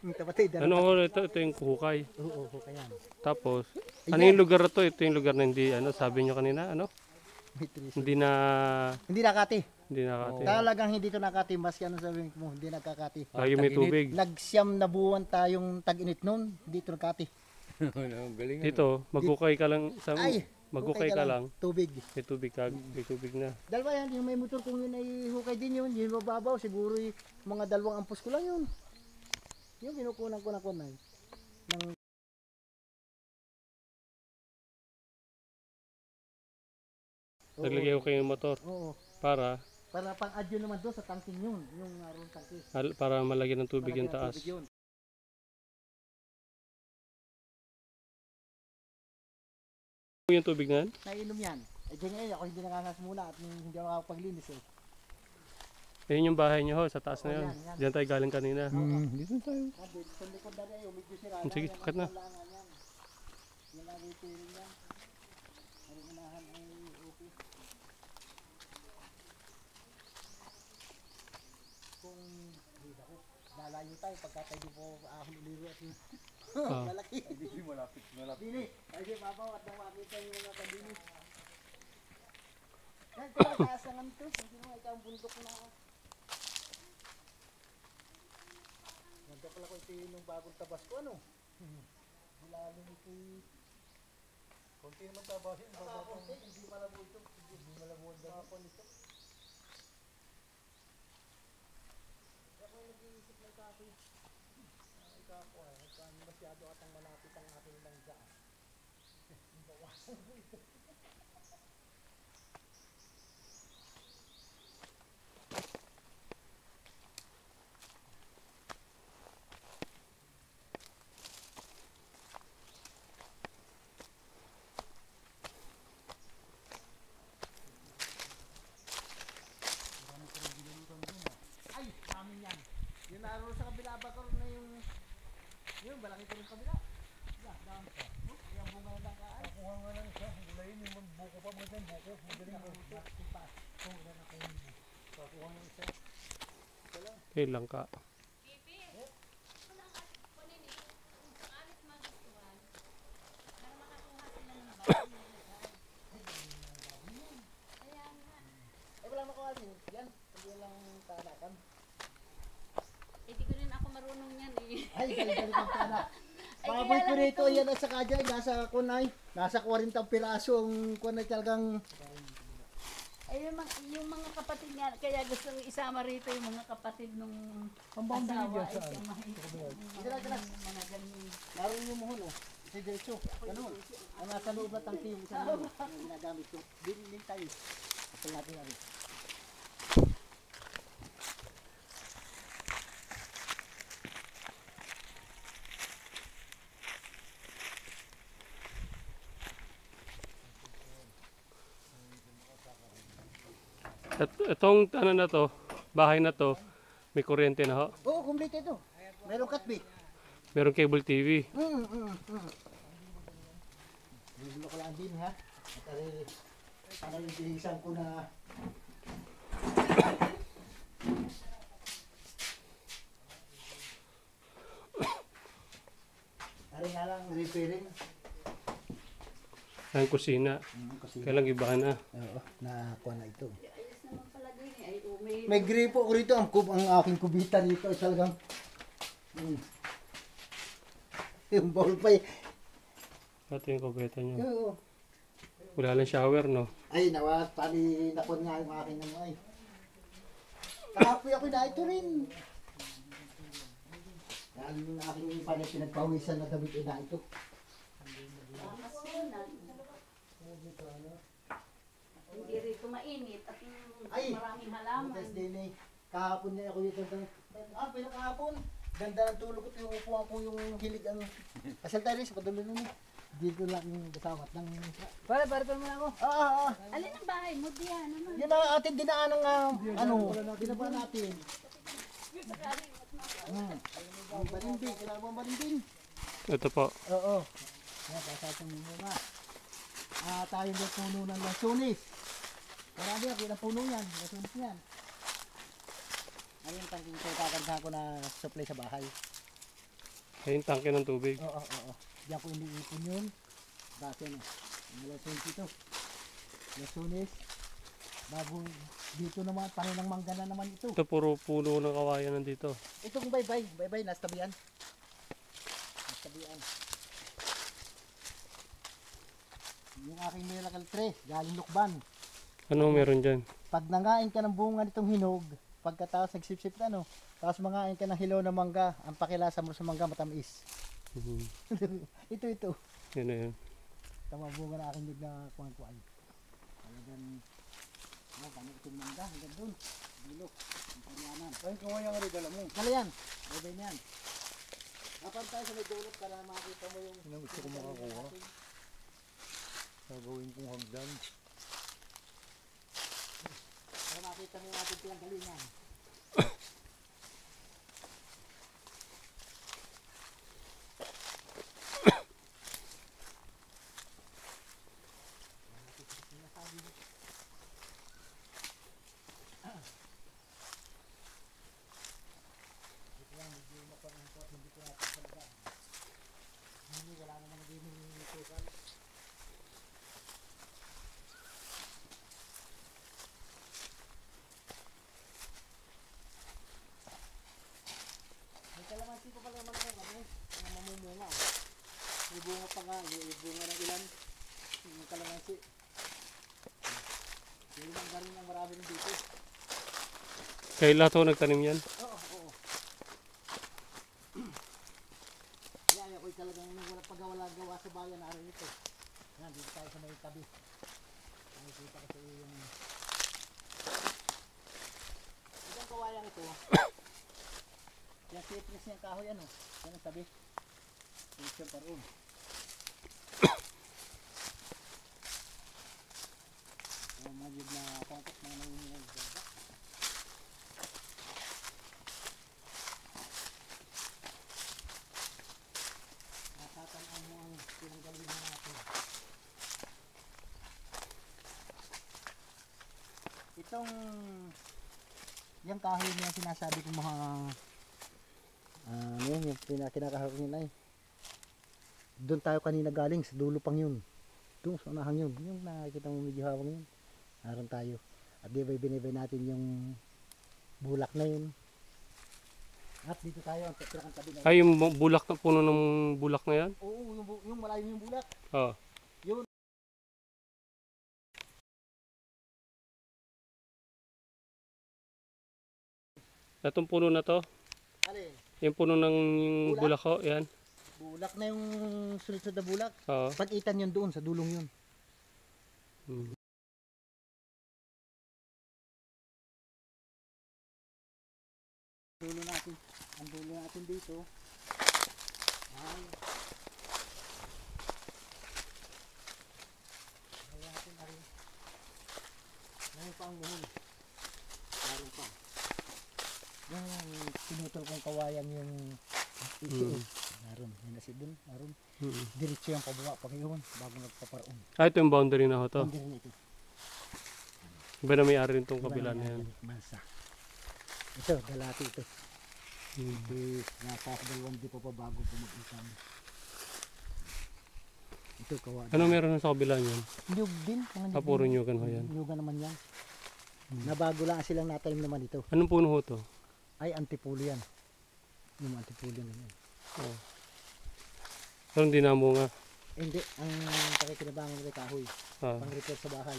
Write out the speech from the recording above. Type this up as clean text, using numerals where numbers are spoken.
Ano ito yung hukay. Oo, hukay yan. Tapos, ano yung lugar na to? Ito yung lugar na hindi, sabi nyo kanina, Hindi nakati. Talagang hindi ito nakati, maski ano sabihin mo, hindi nagkakati. Lagi may tubig. Nagsyam na buwan tayong tag-init nun, hindi ito nakati. Dito, maghukay ka lang. Maghukay ka lang. Tubig. May tubig na. Dalawa yan, yung may motor kung yun ay hukay din yun, yung mababaw, siguro yung mga 2 ampos ko lang yun. Yung kinukunan ko na kunay. Naglagay ko kayo ng motor. Oo. Para pang-add yun naman doon sa tangking yun, yung naroon tangke. Para malagyan ng tubig yung taas. Yung tubig na yan? Nainom yan. Eh di ngayon ako hindi nakakasas muna at hindi ako makapaglinis eh. Ayun yung bahay nyo sa taas na yun. Diyan tayo galing kanina. Dito tayo. Sa likod na rin, medyo sirada. Sige, cut na. Yung nag-repairing yan. Ang unahan ay okay. Kung lalayo tayo pagka tayo di po ahon uliro at malaki. Hindi malapit. Dini, kasi babaw at nang makita yung mga kadini. Yan, kung nakasangan to, hindi mo ikaw ang bundok na ako. Ganda pala ko ito yung bagong tabas ko, ano? Bilalim ito yung... Konti naman tabasin. Konti, hindi malabo ito. Hindi malabo ang dami nito. Kaya ko yung nag-iisip ng kapoy. Ikaw masyado atang malapit ang aking langgaan. Bawasan mo ito. Ay, amin yan. Yung naroon sa kabila ba karoon na yung malaki ko rin kabila. Daan ka. Yung bunga lang ka ay. Nakuha nga lang siya. Gulayin yung buko pa. Magaling buko. Magaling buko. Sipas. Kuha na ko yung buko. Nakuha nga siya. Okay lang ka. Ay, wala makuha din. Yan. Hindi lang kaanakan. Hindi ko rin ako marunong yan eh. Ay, galing ang tanak. Baboy ko rito, yan at saka dyan, nasa kunay, nasa 40 piraso ang kunay talagang... Ay, yung mga kapatid nga, kaya gusto isama rito yung mga kapatid nung Pambambili asawa. dyan Ay, saan? siya mga ganyan. Naroon yung muhon, oh. Si Diretso, ganun. Ang nasa loob na tangki yung isang loob. Yung ginagamit ko. Din tayo. Kapag natin natin. Itong na to, bahay na to, may kuryente na ho. Oo, complete ito. Merong katbit. Merong cable TV. Bibilo ko lang din ha. At para yung tinisan ko na... Ari nga lang, repairing. Ang kusina. Kailang ibahan na. Oo, nakakuha na ito. Ayos naman pala din eh. Ay, May gripo ko rito. Ang aking kubita rito ay talagang... Yung bowl pa eh. Ito yung kubeta nyo. Oo. Wala lang shower, no? Ay, pali napon nga yung aking ano ay. Kahapoy ako na ito rin. Yan yung aking pinagpawisan na damit na ito. hindi rito mainit at Ay! maraming halaman. Bukas din eh. Kahapon niya ako dito. Pinakahapon. Ganda ng tulog ko. Yung upuan ko yung hilig ang... Pasal tayo rin sa padulo nun eh. Dito lang yung kasama ng... Para mo na ako. Alin ang bahay mo diyan naman? Yun ang ating dinaan ng ano. Binaba natin. Balimbing. Kailangan mo balimbing. Ito po. Oo. Yan, kasasang mo muna. Tayo may puno ng lasunis. Marami ako ng puno yan. Lasunis yan. Ano yung tangking ko kakansahan ko na supply sa bahay. Ayun, tangke ng tubig. Oo. Diyan ko iniipon yun. Dati na. Alas 22. Lasunis. Bago dito naman, tayo ng mangga na naman ito. Ito puro puno ng kawayan nandito. Itong baybay, nasa tabihan. Nasa tabihan. Yung aking miracle tree, galing Lukban. Ano meron dyan? Pag nangain ka ng bunga nitong hinog, pagkatapos nagsipsip ka, no? Tapos mangain ka ng hilaw na mangga, ang pakilasa mo sa mangga matamis. Mhm. ito. Yun na yun. Tama bunga na aking hinog na kuhan-kuhan. Talagang, paano itong mangga, hanggang doon. Bilok, ang parianan. Ayun, kung yung rin dala mo. Dala yan, baybay niyan. Dapat tayo sa may dulot para makita mo yung... Yun ang gusto ko makakuha. Gagawin kong hagdan. Para makita mo yung ating pinanggalingan. Wala naman naging tukal. May kalamansi pa pala naman ako kami. Mga mamumunga. May bunga pa nga. May bunga ng ilan. Yung kalamansi. Yung mangga rin ang marami ng dito. Kayo lahat ho nagtanim yan? Oo. Yan, ako'y talagang nung wala pagawala-gawa sa bayan na rin ito. Yan, dito tayo sa may tabi. Nakikita kasi yung... Itong kawayang ito. Yung citrus niyang kahoy ano. Yan ang tabi. Yung siyang paroon. Yung mga yun na pangkot mga nangyayang gaba. Natatanong mo ang pinanggalingan natin. Itong yung kahoy niya sinasabi kong mga ano yun, yung kinakahawak nila eh. Doon tayo kanina galing, sa dulo pang yun. Doon sa unahan yun. Yung nakikita mo medyo hawak yun. Naroon tayo. At di ba binibay natin yung bulak na yun. At dito tayo, ang tabi na. Ay, yung bulak na puno ng bulak na yan? Oo, yung malayo yung bulak. Oo. Yun. Itong puno na to, Alin? yung puno ng Bulak? bulak ho, yan. Bulak na yung sunod-sunod na bulak. Oo. Pag-itan yun doon, sa dulong yun. Hmm. Dulo natin. Ang dulo natin dito. Ay. Ay natin na rin. Ngayon pa ang muhon. Meron pa. Yung pinutol kong kawayan yung ito. Naroon. Yung nasi dun. Naroon. Diretso yung pabuwa pag yun. Bago nagpaparoon. Ah, ito yung boundary na ho to. Hindi rin ito. Iba na may-ari rin itong kabila na yan. Mansa. Ito, dalati ito. Hmm. Nasa dalawang di pa bago po mag-isang. Ito kawa. Ano meron sa kabila niyan? Nyug din. Ah, puro nyugan ho yan. Nyugan naman yan. Nabago lang silang natanim naman ito. Anong puno ho to? Ay, antipulo yan. Yung antipulo na yan. Oh. Pero hindi namunga. Eh, hindi, ang pakikinabangan nila kahoy. Ah. Pang-repair sa bahay.